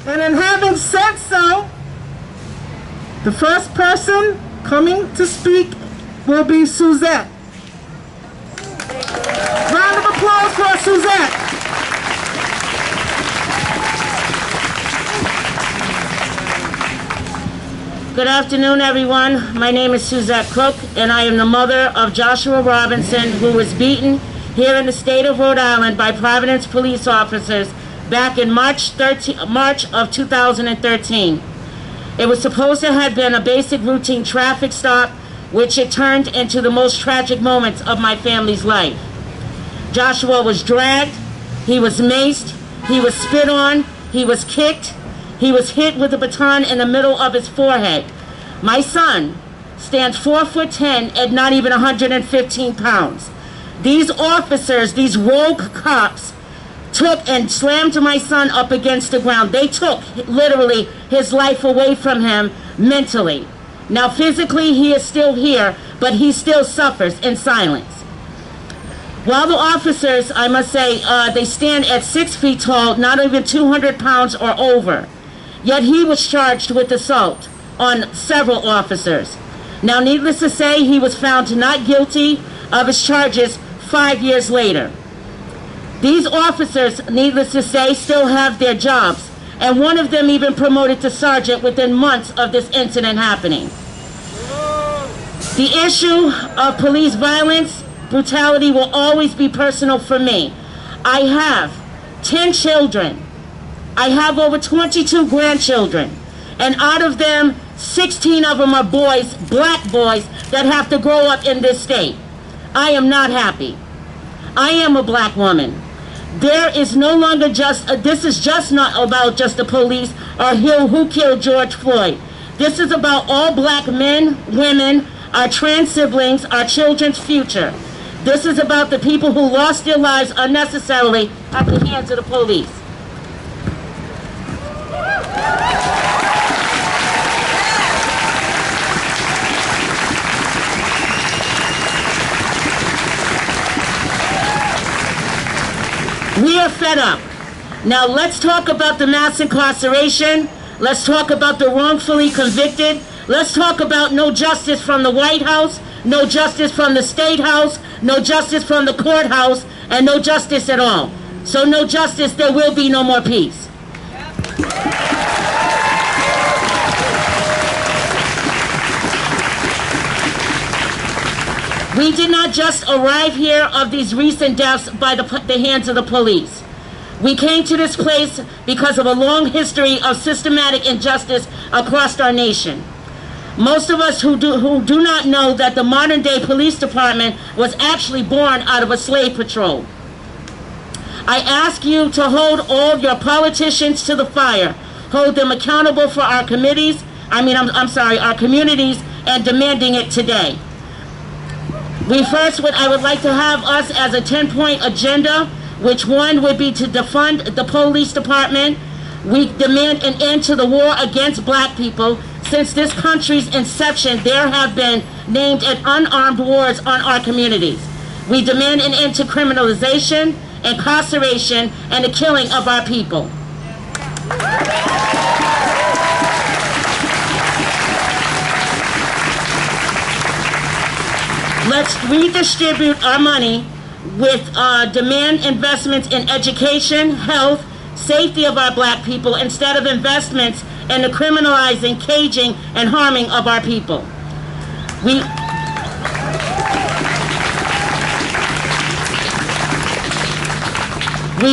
And in having said so, the first person coming to speak will be Suzette. Round of applause for Suzette. Good afternoon, everyone. My name is Suzette Cook, and I am the mother of Joshua Robinson, who was beaten here in the state of Rhode Island by Providence police officers back in March of 2013. It was supposed to have been a basic routine traffic stop, which it turned into the most tragic moments of my family's life. Joshua was dragged, he was maced, he was spit on, he was kicked, he was hit with a baton in the middle of his forehead. My son stands 4'10" and not even 115 pounds. These officers, these rogue cops, took and slammed my son up against the ground. They took literally his life away from him mentally. Now physically he is still here, but he still suffers in silence. While the officers, I must say, they stand at 6 feet tall, not even 200 pounds or over. Yet he was charged with assault on several officers. Now, needless to say, he was found not guilty of his charges 5 years later. These officers, needless to say, still have their jobs, and one of them even promoted to sergeant within months of this incident happening. The issue of police violence, brutality will always be personal for me. I have 10 children. I have over 22 grandchildren, and out of them, 16 of them are boys, black boys, that have to grow up in this state. I am not happy. I am a black woman. There is no longer this is just not about just the police or who killed George Floyd. This is about all black men, women, our trans siblings, our children's future. This is about the people who lost their lives unnecessarily at the hands of the police. We are fed up. Now let's talk about the mass incarceration. Let's talk about the wrongfully convicted. Let's talk about no justice from the White House, no justice from the State House, no justice from the courthouse, and no justice at all. So no justice, there will be no more peace. We did not just arrive here of these recent deaths by the hands of the police. We came to this place because of a long history of systematic injustice across our nation. Most of us who do not know that the modern day police department was actually born out of a slave patrol. I ask you to hold all your politicians to the fire, hold them accountable for our committees, our communities, and demanding it today. I would like to have us as a 10-point agenda, which one would be to defund the police department. We demand an end to the war against black people. Since this country's inception, there have been named and unarmed wars on our communities. We demand an end to criminalization, incarceration, and the killing of our people. Let's redistribute our money with demand investments in education, health, safety of our black people, instead of investments in the criminalizing, caging, and harming of our people. We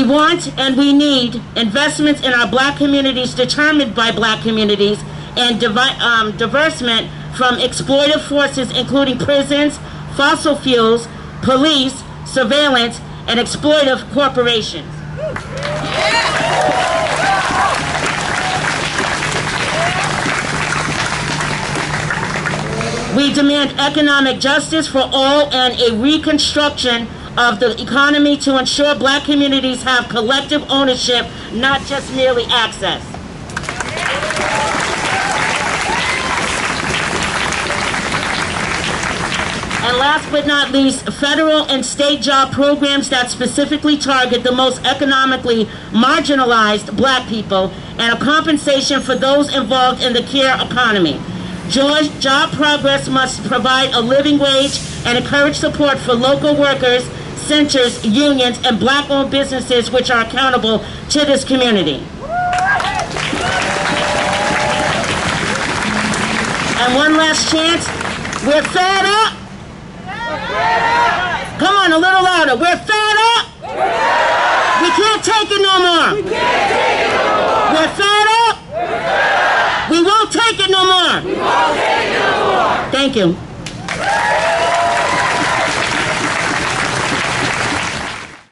want and we need investments in our black communities determined by black communities, and divestment from exploitive forces including prisons, fossil fuels, police, surveillance, and exploitive corporations. We demand economic justice for all and a reconstruction of the economy to ensure black communities have collective ownership, not just merely access. And last but not least, federal and state job programs that specifically target the most economically marginalized black people and a compensation for those involved in the care economy. Job progress must provide a living wage and encourage support for local workers, centers, unions, and black-owned businesses which are accountable to this community. And one last chance, we're fed up. Come on, a little louder. We're fed up. We can't take it no more. We're fed up. We won't take it no more. Thank you.